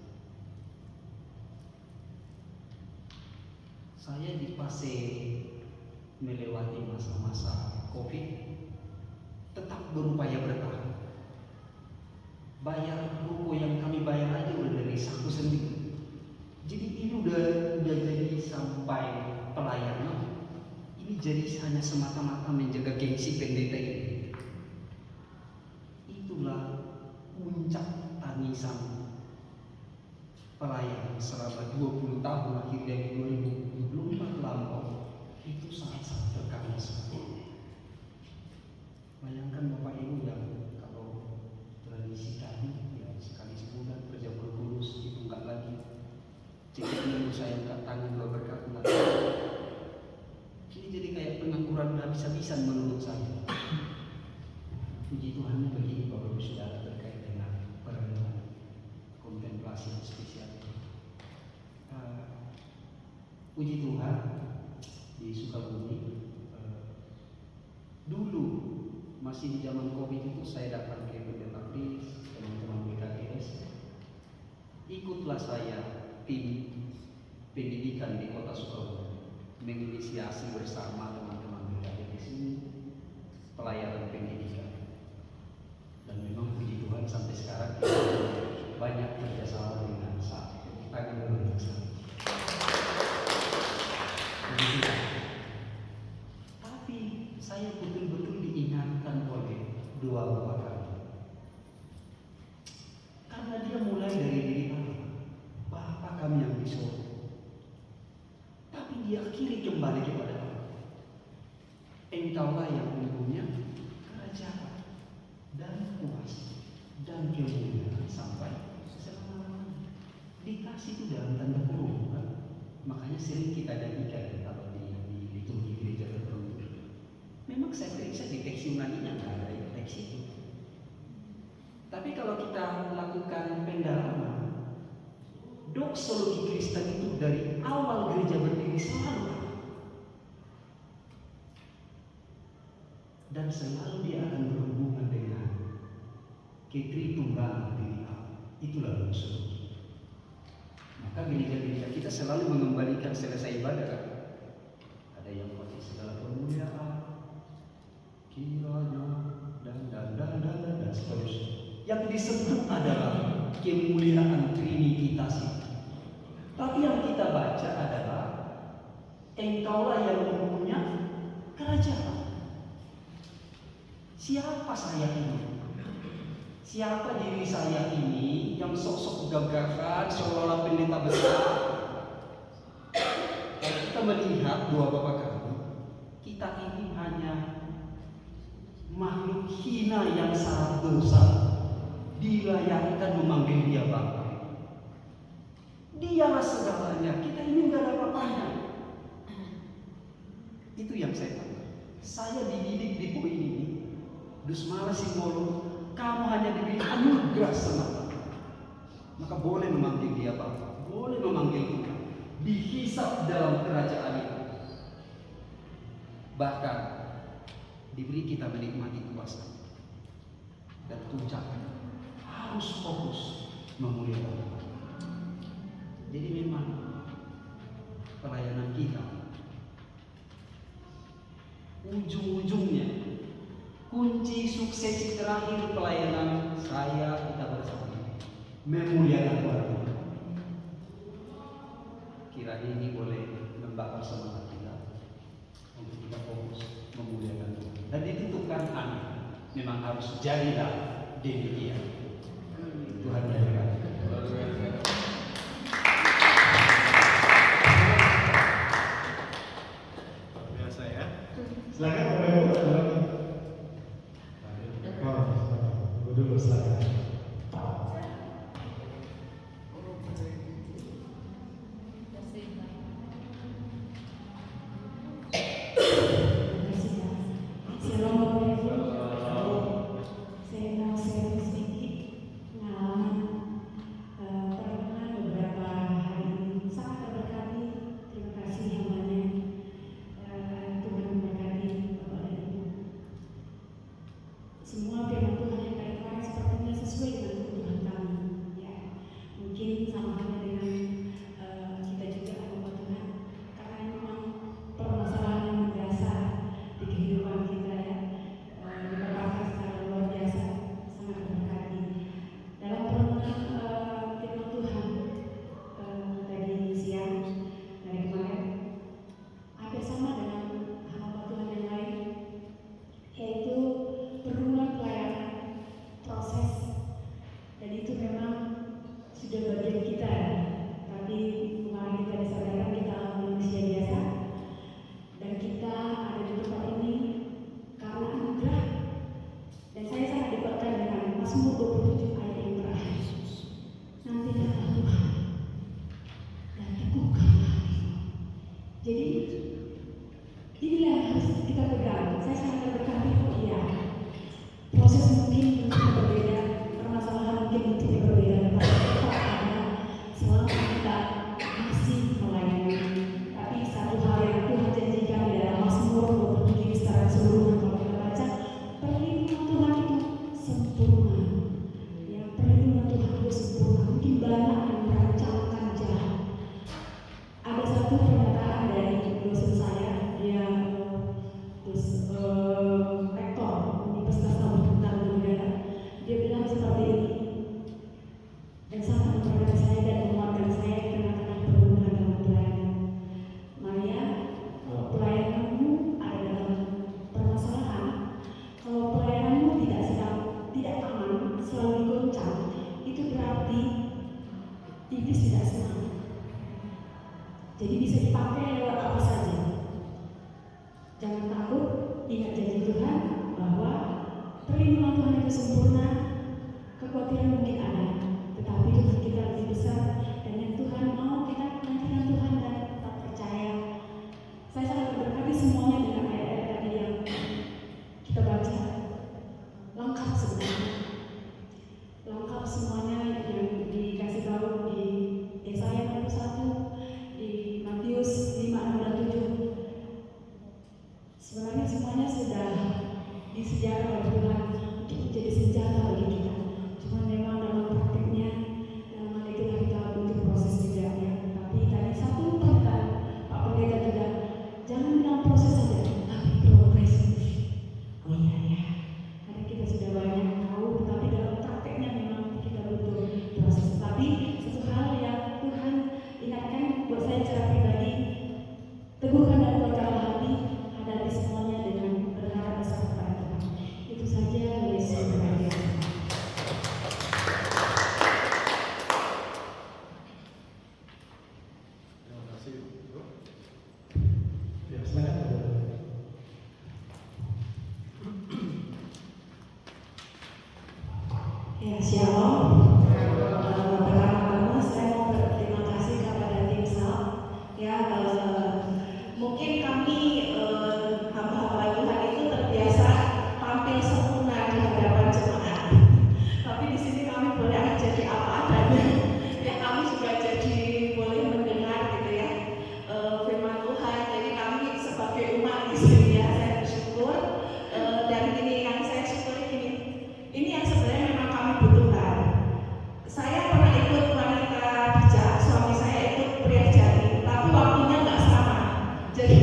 Saya di fase melewati masa-masa COVID, tetap berupaya bertahan. Bayar ruko yang kami bayar aja udah dari saku sendiri. Jadi ini udah jadi sampai pelayanan. Ini jadi hanya semata-mata menjaga gengsi pendeta ini. Itulah puncak tangisan pelayanan selama 20 tahun akhir dari 2024 lampau. Itu sangat-sangat terkena sekali. Bayangkan Bapak Ibu yang kalau tradisi kami ya sekali sebulan kerja berkulus itu enggak lagi. Jika minggu saya angkat tangan berkat enggak. Ini jadi kayak pengangguran habis-habisan menurut saya. Puji Tuhan begini Bapak Ibu Saudara terkait dengan perenungan kontemplasi yang spesial. Puji Tuhan di Sukabumi dulu masih di zaman COVID itu saya datang ke pendeta Kris, teman-teman BKGS. ikutlah saya tim pendidikan di Kota Sukabumi menginisiasi bersama teman-teman gereja di sini pelayanan pendidikan. Dan memang puji Tuhan sampai sekarang kita banyak kerjasama dengan SAP. Kita dulu untuk SAP. Tapi saya betul-betul diingatkan oleh dua bapak kami. Karena dia mulai dari diri Bapak kami yang di Solo. Tapi dia akhiri kembali kepada Allah. Engkaulah yang mempunyai kerajaan dan kuasa dan kemuliaan sampai selama-lamanya. Dikasih itu dalam tanda kurung kan? Makanya sering kita nyanyikan kalau di liturgi gereja tertentu. Memang saya periksa di teks Yunani-nya nggak ada teks itu. Tapi kalau kita lakukan pendalaman, doksologi Kristen itu dari awal gereja berdiri selalu ada. Dan selalu dia akan berhubungan dengan ketritunggalan diri Allah. Itulah doksologi. Maka gereja-gereja kita selalu mengembalikan selesai ibadah. Ada yang pakai segala kemuliaan, kiranya dan seterusnya. Yang disebut adalah kemuliaan Trinitas. Tapi yang kita baca adalah engkaulah yang mempunyai kerajaan. Siapa saya ini? Siapa diri saya ini yang sok-sok gagahan seolah-olah pendeta besar? Kalau kita melihat dua bapak kami, kita ini hanya makhluk hina yang sangat besar. Dilayakkan memanggil dia Bapak. Dialah segalanya. Kita ini nggak ada apa-apanya. Itu yang saya tahu. Saya dididik di poin ini. Dusmala Simbolo, kamu hanya diberi anugerah semata. Maka boleh memanggil dia Bapak, boleh memanggil Tuhan. Dihisap dalam kerajaan itu. Bahkan diberi kita menikmati kuasa dan puncaknya. Harus fokus memuliakan Tuhan. Jadi memang pelayanan kita ujung-ujungnya kunci sukses terakhir pelayanan kita bersama memuliakan Tuhan. Kiranya ini boleh membakar semangat kita untuk kita fokus memuliakan Tuhan. Dan ditentukan amin. Memang harus jadilah demikian. Tuhan berkati. Biasa ya. Silakan Bapak Ibu, silakan. Ibu dulu silakan. Saya mau share sedikit pengalaman tipis tidak senang. Jadi bisa dipakai lewat apa saja. Jangan takut, ingat janji Tuhan bahwa perlindungan Tuhan itu sempurna. Kekhawatiran mungkin ada, tetapi Tuhan kita lebih besar, dan yang Tuhan mau kita nantikan Tuhan dan tetap percaya. Saya sangat berkati semuanya dengan ayat-ayat tadi yang kita baca. Lengkap sebenarnya, lengkap semuanya yang dikasih tahu di Yesaya 61, di Matius 5, 6, dan 7. Sebenarnya semuanya sudah disediakan oleh Tuhan untuk menjadi senjata bagi kita. Cuma memang dalam praktiknya, dalam hal itulah kita butuh proses kerjanya. Tapi tadi satu perkataan Pak Pendeta juga, jangan bilang proses saja, tapi progres. Oh iya ya, karena kita sudah banyak tahu, tapi dalam praktiknya memang kita butuh proses. Tapi satu hal yang Tuhan ingatkan buat saya secara pribadi, teguhkan dan kuatkanlah hati, hadapi semuanya dengan berharap besar kepada Tuhan. Itu saja dari saya. Terima kasih, Bro. Ya, silakan. Ya, shalom. Pertama-tama saya mau berterima kasih kepada tim SAL. Ya, mungkin kami hamba-hamba Tuhan itu terbiasa tampil sempurna di hadapan jemaat. Tapi di sini kami boleh jadi apa adanya. Ya, kami juga jadi boleh mendengar gitu ya firman Tuhan. Jadi kami sebagai umat di sini ya, saya bersyukur. Dan ini yang saya syukuri ini yang sebenarnya memang kami butuhkan. Saya pernah ikut wanita bijak, suami saya ikut pria jati, tapi waktunya nggak sama. Jadi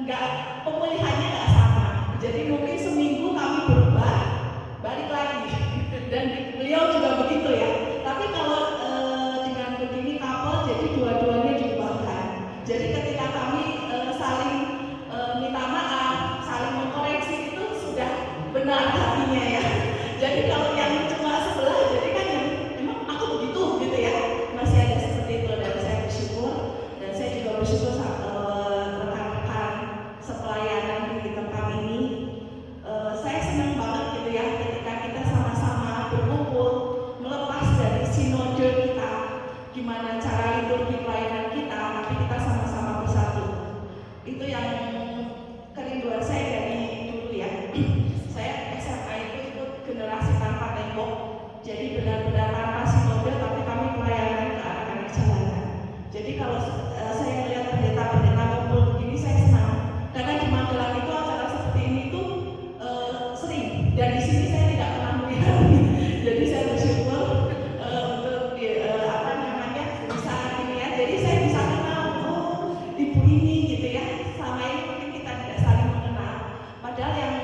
nggak pemulihannya nggak sama. Jadi mungkin seminggu kami berubah, balik lagi. Dan beliau juga begitu ya. Tapi kalau dengan begini couple, jadi dua-duanya diubahkan. Jadi ketika kami saling minta maaf, saling mengkoreksi, itu sudah benar hatinya ya. Jadi kalau yang cuma sebelah, jadi kan yang memang aku begitu gitu ya, masih ada seperti itu. Dan saya bersyukur, dan saya juga bersyukur rekan-rekan sepelayanan di tempat ini. Saya senang banget gitu ya ketika kita sama-sama berkumpul, melepas dari sinode kita, gimana cara liturgi pelayanan kita, tapi kita sama-sama bersatu. Itu yang kerinduan saya dari dulu ya. Saya SMA itu ikut generasi tanpa tembok, jadi benar-benar tanpa sinode, tapi kami pelayanan ke anak-anak jalanan. Jadi kalau saya melihat pendeta-pendeta kumpul begini, saya senang, karena di Magelang itu acara seperti ini tuh sering, dan di sini saya tidak pernah melihat. Jadi saya bersyukur untuk apa namanya bisa ini ya. Jadi saya bisa kenal ibu ini gitu ya. Selama ini mungkin kita tidak saling mengenal, padahal yang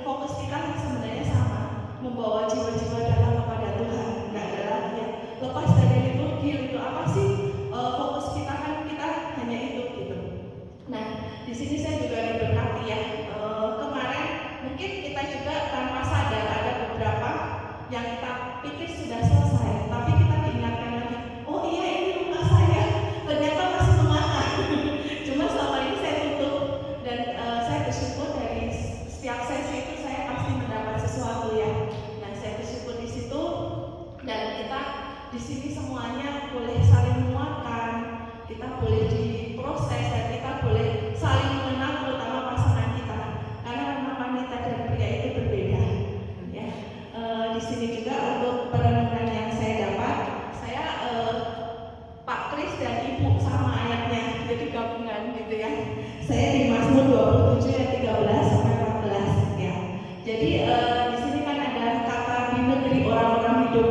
fokus kita sebenarnya sama, membawa jiwa-jiwa datang kepada Tuhan. Nggak ada lagi ya, lepas dari liturgi itu apa sih fokus kita, kan kita hanya itu gitu. Nah, di sini saya juga diberkati ya. Kemarin mungkin kita juga tanpa sadar ada beberapa yang kita pikir sudah selesai, tapi kita diingatkan lagi, oh iya ini luka saya, ternyata masih semangat. Cuma selama ini saya tutup, dan saya bersyukur dari setiap sesi itu saya pasti mendapat sesuatu ya. Nah, saya bersyukur di situ, dan kita di sini semuanya boleh saling menguatkan, kita boleh diproses, dan kita boleh saling mengenal, terutama pasangan kita, karena memang wanita dan pria itu berbeda ya. Di sini juga untuk perenungan yang saya dapat, saya Pak Kris dan Ibu sama ayatnya, jadi gabungan gitu ya. Saya di Mazmur 27 ayat 13 sampai 14 ya. Jadi di sini kan ada kata di negeri orang-orang hidup.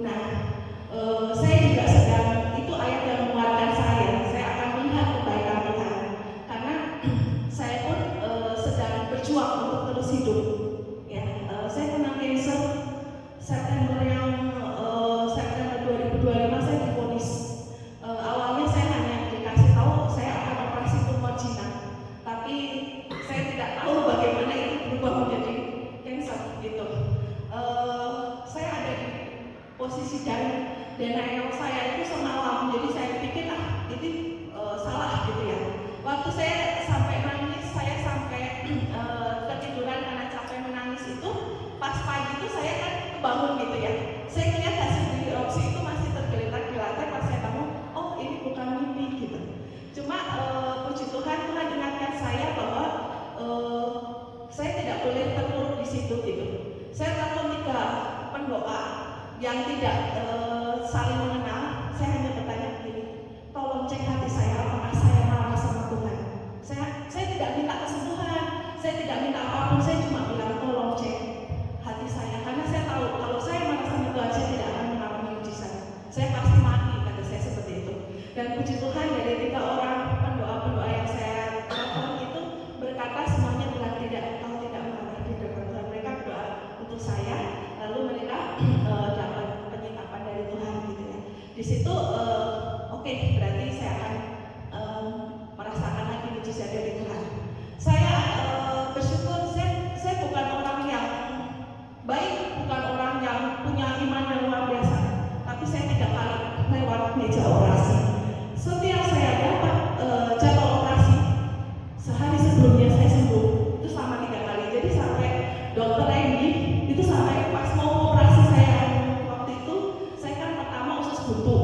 Nah, saya juga sedang, itu ayat yang menguatkan saya. Saya akan melihat kebaikan Tuhan, karena saya pun sedang berjuang untuk terus hidup. Ya, saya kena cancer September 2025, saya divonis. Awalnya saya hanya dikasih tahu saya akan operasi tumor jinak, tapi saya tidak tahu bagaimana itu berubah menjadi cancer gitu. Saya ada di posisi dari nenek saya itu semalam, jadi saya pikir ini salah gitu ya. Waktu saya sampai nangis, saya sampai ketiduran karena capek menangis itu, pas pagi itu saya kan kebangun gitu ya. Saya lihat hasil biopsi itu masih tergeletak di lantai, pas saya bangun, oh ini bukan mimpi gitu. Cuma puji Tuhan, Tuhan ingatkan saya bahwa saya tidak boleh terpuruk di situ gitu. Saya telepon 3 pendoa yang tidak saling mengenal. Saya hanya bertanya begini, tolong cek hati saya, apakah saya marah sama Tuhan. Saya tidak minta kesembuhan, saya tidak minta apapun, saya cuma bilang tolong cek hati saya, karena saya tahu kalau saya marah sama Tuhan, saya tidak akan mengalami mujizat. Saya pasti mati, kata saya seperti itu. Dan puji Tuhan, dari 3 orang pendoa-pendoa yang saya telepon itu berkata semuanya bilang tidak, kalau tidak marah di depan Tuhan. Mereka berdoa untuk saya, lalu mereka dapat penyikapan dari Tuhan gitu ya. Di situ oke, berarti saya akan merasakan lagi mujizat dari Tuhan. Saya bersyukur, saya bukan orang yang baik, bukan orang yang punya iman yang luar biasa, tapi saya tidak kalah lewat meja operasi. Setiap saya dapat jadwal operasi, sehari sebelumnya saya sembuh. Itu selama 3 kali. Jadi sampai dokter Randy itu sampai pas mau operasi saya waktu itu, saya kan pertama usus buntu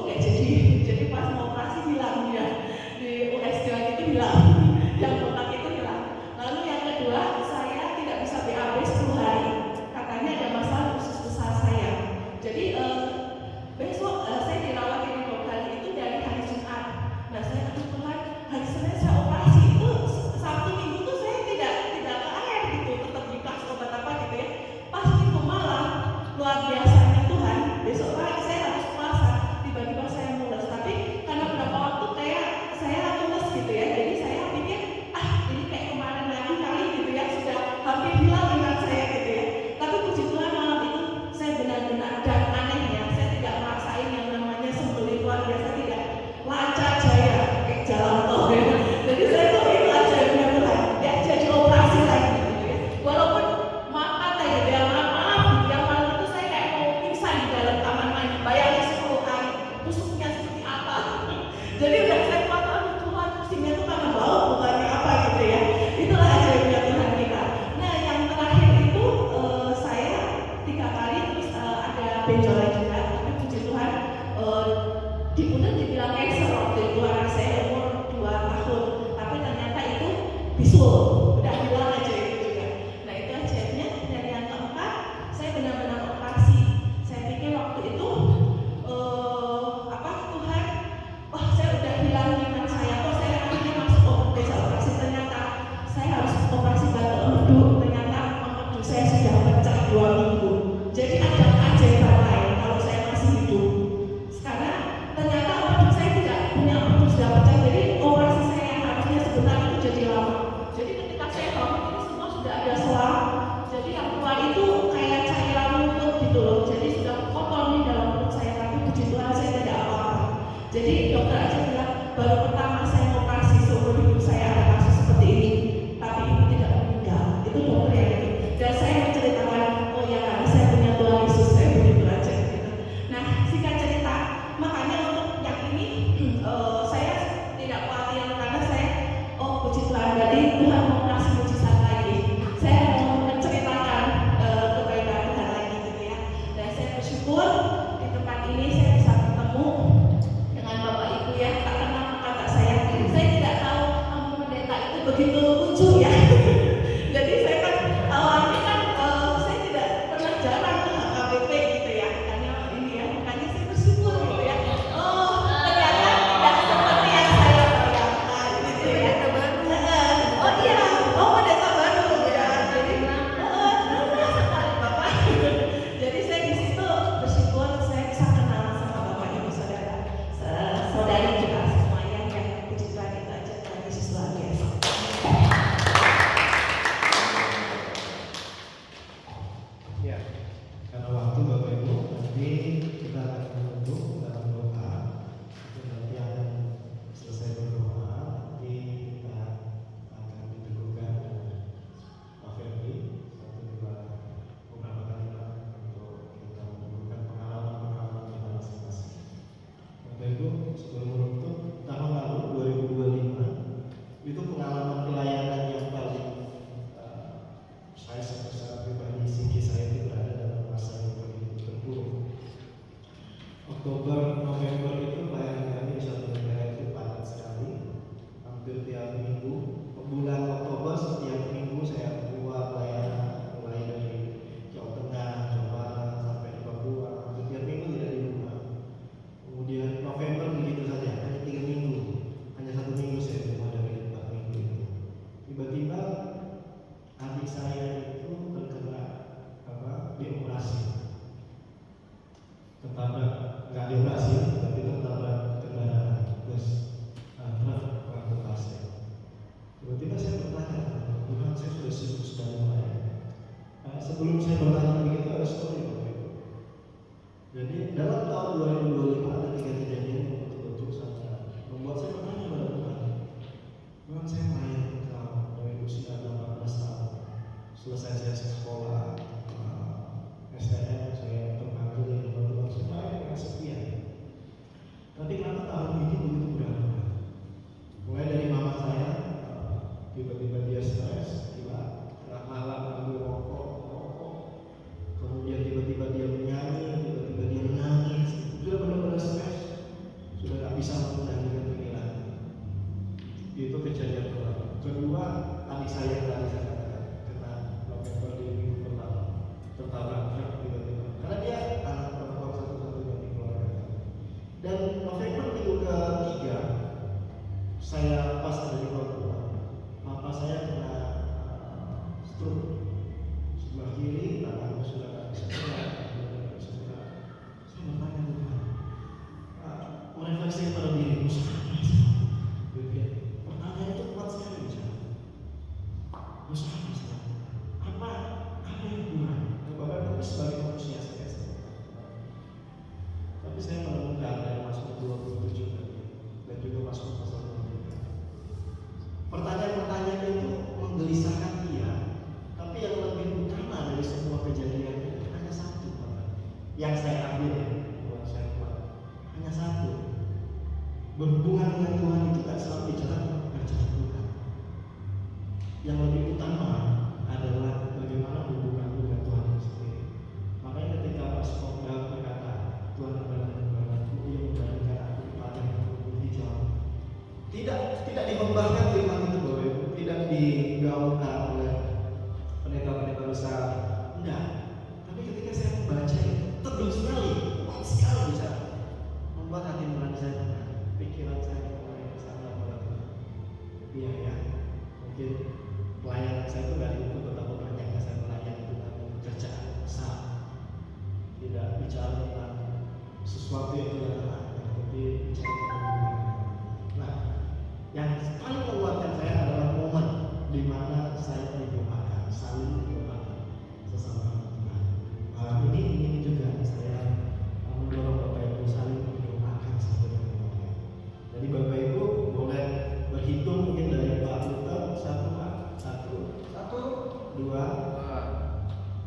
nggak jadi. Jadi pas mau operasi hilang dia di USG itu hilang, yang kotak itu hilang. Lalu yang kedua, saya tidak bisa BAB 10 hari, katanya ada masalah usus besar saya. Jadi besok saya dirawat di dokter itu dari hari Jumat. Nah saya kebetulan hari Senin saya operasi itu, Sabtu Minggu tuh saya tidak ke air gitu, tetap dikasih obat apa gitu ya. Pas Minggu malam, luar biasanya Tuhan, besok pagi saya harus puasa, tiba-tiba saya mules. Tapi karena beberapa waktu kayak saya mules gitu ya, jadi saya pikir ini kayak kemarin lagi kali gitu ya, sudah hampir hilang dengan saya gitu ya. Tapi puji Tuhan malam itu saya benar-benar, dan anehnya saya tidak merasain yang namanya sembelih luar biasa, tidak, lancar jaya kayak jalan tol ya. Jadi saya tuh itu ajaibnya Tuhan, ya jadi operasi lagi gitu ya. Walaupun maaf gitu ya, maaf gitu ya, malam itu saya kayak mau pingsan di dalam kamar mandi, bayangin 10 hari tusuknya seperti apa. Jadi udah saya kuat, Tuhan pusingnya tuh karena bau, bukannya apa gitu ya. Itulah ajaibnya Tuhan kita. Nah yang terakhir itu saya 3 kali terus ada benjolan juga, tapi puji Tuhan di pundak dibilang cancer waktu itu, anak saya umur 2 tahun, tapi ternyata itu bisul, udah bilang aja itu juga. Nah itu ajaibnya. Dan yang keempat, saya benar-benar operasi. Saya pikir waktu itu Tuhan, saya udah bilang iman saya, saya akhirnya masuk desa operasi. Ternyata saya harus operasi batu empedu, ternyata empedu saya sudah pecah 2 minggu. Jadi ada keajaiban lain kalau saya masih hidup. Sekarang ternyata empedu saya tidak punya empedu sudah pecah, jadi operasi saya yang harusnya sebentar itu jadi lama. Jadi ketika saya bangun ini semua sudah ada selang, jadi yang keluar itu kayak cairan rumput gitu loh. Jadi sudah kotor di dalam perut saya, tapi puji Tuhan saya tidak apa-apa. Jadi dokter aja bilang baru pertama saya operasi seumur hidup saya ada kasus seperti ini, tapi ibu tidak meninggal. Itu dokter yang itu. Dan saya menceritakan, oh ya karena saya punya Tuhan Yesus, saya begitu aja gitu. Nah singkat cerita, makanya untuk yang ini saya tidak khawatir karena saya, puji Tuhan, berarti Tuhan mau kasih mujizat lagi. Saya mau menceritakan kebaikan Tuhan lagi gitu ya. Dan saya bersyukur di tempat ini saya bisa bertemu dengan Bapak Ibu ya, tak kenal maka tak sayang. Oktober, November itu pelayanan kami di satu negara itu padat sekali, hampir tiap minggu. Bulan Oktober setiap minggu saya keluar pelayanan, mulai dari Jawa Tengah, Jawa Barat sampai di Papua. Hampir tiap minggu tidak di rumah. Kemudian November begitu saja, hanya 3 minggu, hanya 1 minggu saya di rumah dari 4 minggu itu. Tiba-tiba adik saya itu terkena dioperasi, tertabrak, nggak dioperasi tapi tertabrak kendaraan terus truk transportasi. Tiba-tiba saya bertanya, Tuhan, saya sudah sibuk sekali melayani. Sebelum saya bertanya begitu ada story Bapak Ibu. Jadi dalam tahun 2025 ada 3 kejadian yang betul-betul sangat membuat saya bertanya pada Tuhan. Tuhan, saya melayani Engkau dari usia 18 tahun. Selesai saya sekolah STM, saya terpanggil dari teman-teman supaya dengan setia. Tapi kenapa tahun ini begitu berat? Mulai dari mama saya, tiba-tiba dia stres, tengah malam ambil rokok, kemudian tiba-tiba dia menyanyi, tiba-tiba dia menangis, sudah benar-benar stres, sudah tak bisa mengendalikan pikiran. Itu kejadian pertama. Kedua, adik saya tadi saya katakan kena November di minggu pertama, tertabrak truk tiba-tiba. Karena dia anak perempuan satu-satunya di keluarga. Dan November minggu ketiga, saya pas ada di Papua, papa saya kena stroke sebelah kiri, tangannya sudah tak bisa gerak, Saya bertanya Tuhan, merefleksi pada diriku sendiri. Pertanyaan itu kuat sekali bisa. Apa yang kurang? Bapak Ibu sebagai manusia saya tapi saya menemukan dari Mazmur 27 dan juga Mazmur pasal 23. Pertanyaan-pertanyaan itu menggelisahkan dia, tapi yang lebih utama dari semua kejadian itu hanya satu, yang saya ambil buat saya buat hanya satu. Berhubungan dengan Tuhan itu tak selalu bicara tentang pekerjaan Tuhan. Yang lebih utama adalah bagaimana hubungan dengan Tuhan itu sendiri. Makanya ketika Mas Kopda berkata, Tuhan adalah Tuhanku, Ia memberikan aku di padang yang berbulu hijau. Tidak dikembangkan firman itu Bapak Ibu, tidak digaungkan oleh pendeta-pendeta besar. Enggak. Tapi ketika saya membaca itu teduh sekali, kuat sekali bisa membuat hati nurani saya tenang, pikiran saya kembali ke sana pada Tuhan. Iya ya, mungkin pelayanan saya itu dari itu betapa banyaknya saya melayani dengan pekerjaan besar. Tidak bicara tentang sesuatu yang tidak tapi bicara tentang hubungan. Nah, yang paling menguatkan saya adalah momen di mana saya didoakan, saling didoakan sesama Tuhan. Ini juga saya mendorong Bapak Ibu saling mendoakan satu dengan yang lain. Jadi Bapak Ibu boleh berhitung mungkin dari Pak Luther, 1, 2,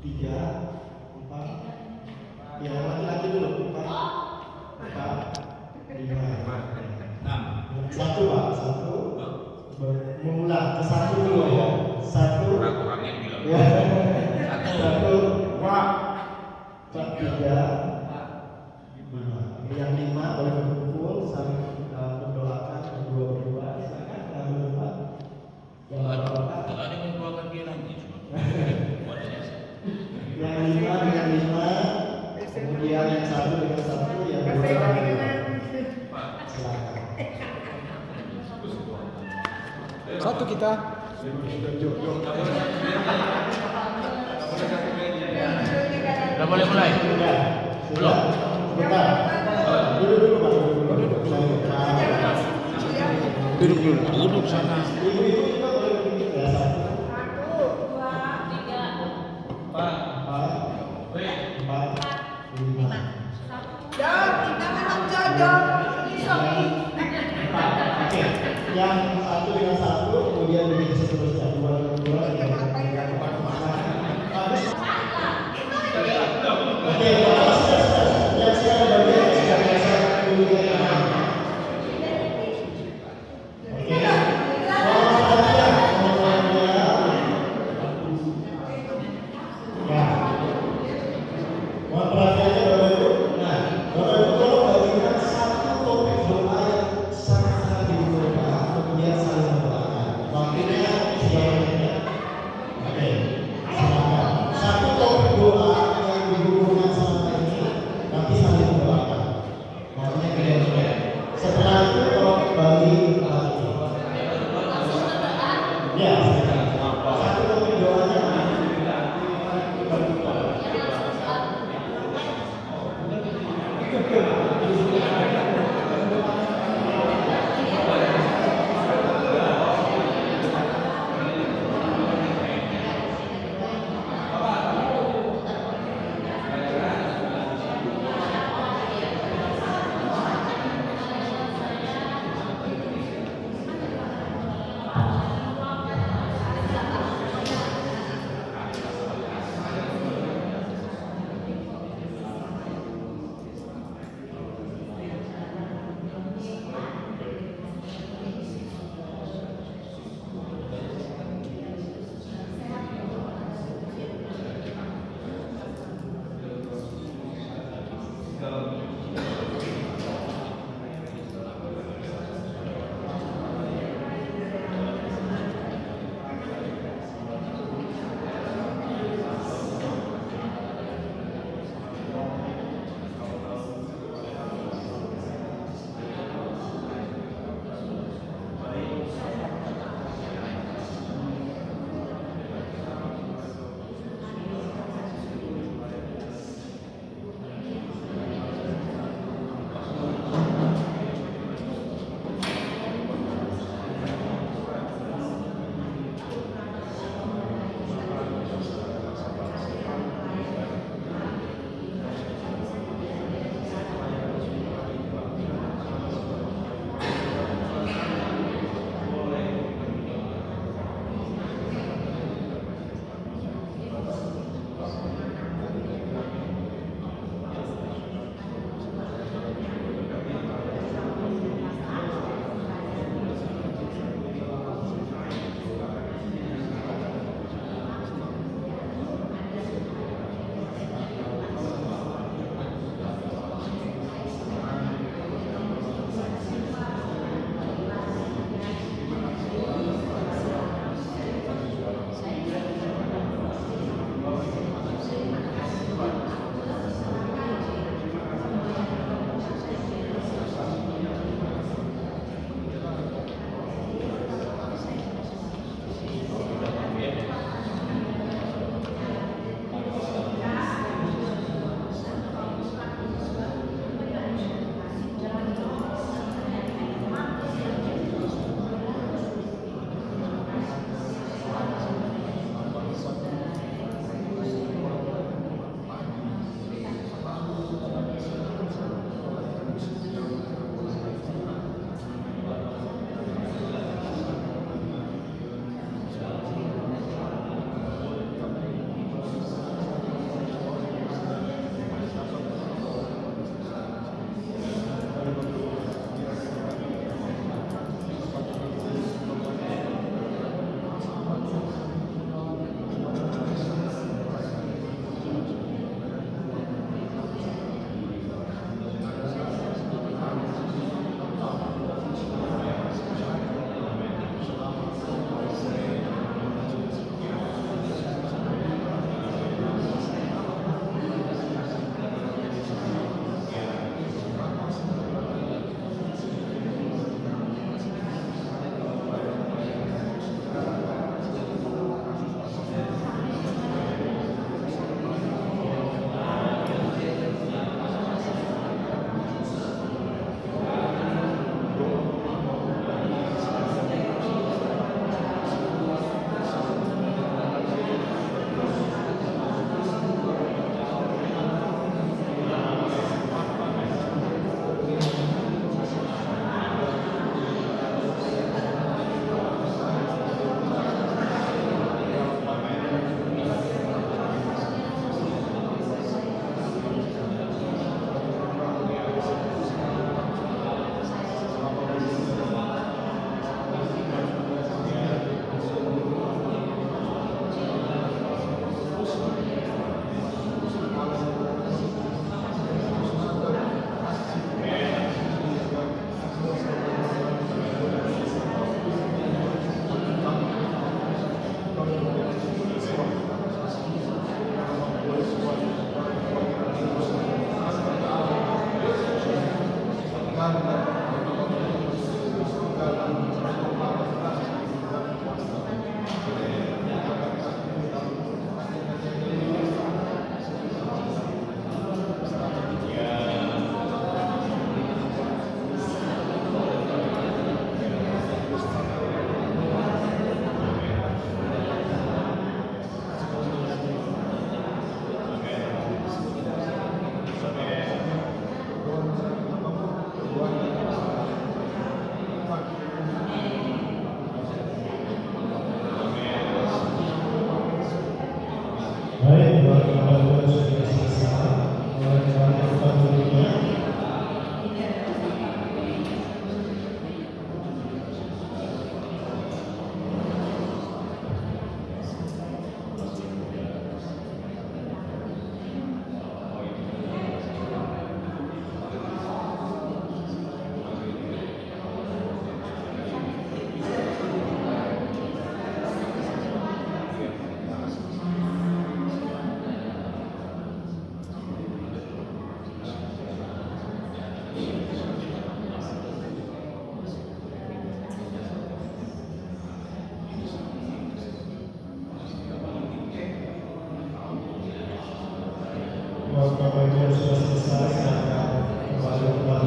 3, 4, ya laki-laki dulu 4, 5, 6. 1 Pak, 1 mengulang ke 1 dulu ya. 1 kurang-kurangnya bilang ya. 1 Pak 3, 5. Yang 5 boleh berkumpul saling mendoakan berdua-berdua. Silakan yang berdoa. Yang berdoa. ada yang mendoakan dia nanti. Yang 5 dengan 5, kemudian yang 1 dengan 1, yang 2 dengan 2. Silakan. Satu kita. Udah boleh mulai? Belum. Sebentar. Duduk Pak. Duduk sana. Ibu-ibu kita boleh berdiri ya. 1, 4, 5. Oke, yang 1 dengan 1, kemudian begitu seterusnya 2 dengan 2, yang 4 kemana? Oke, yang sekarang bagian sudah biasa kemudian. Oke, mohon perhatiannya Bapak Ibu. Nah, Bapak Ibu tolong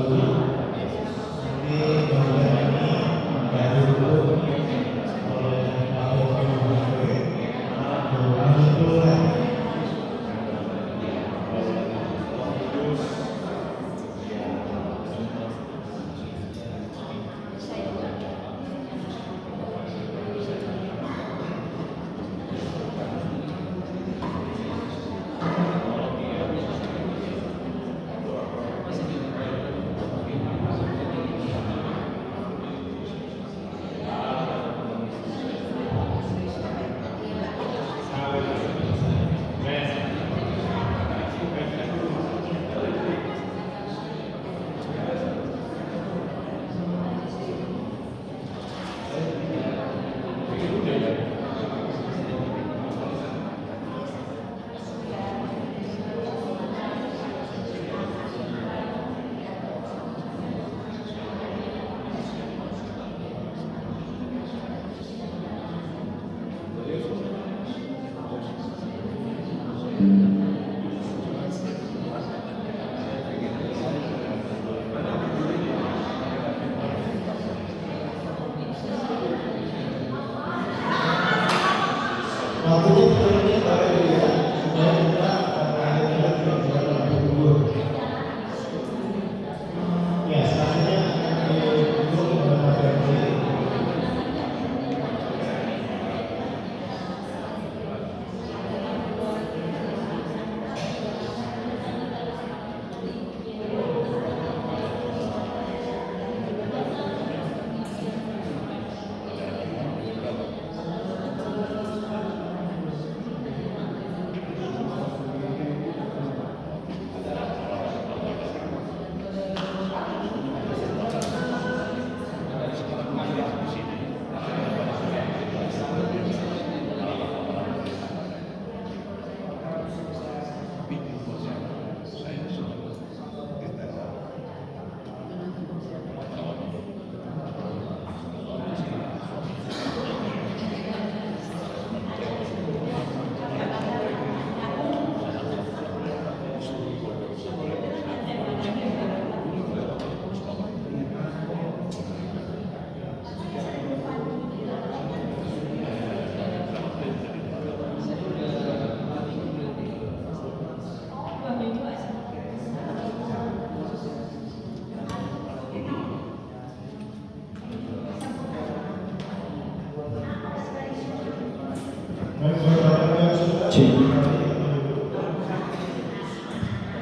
1, 2,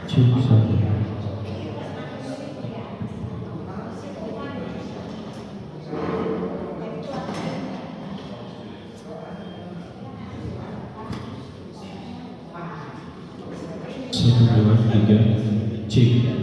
3, cek.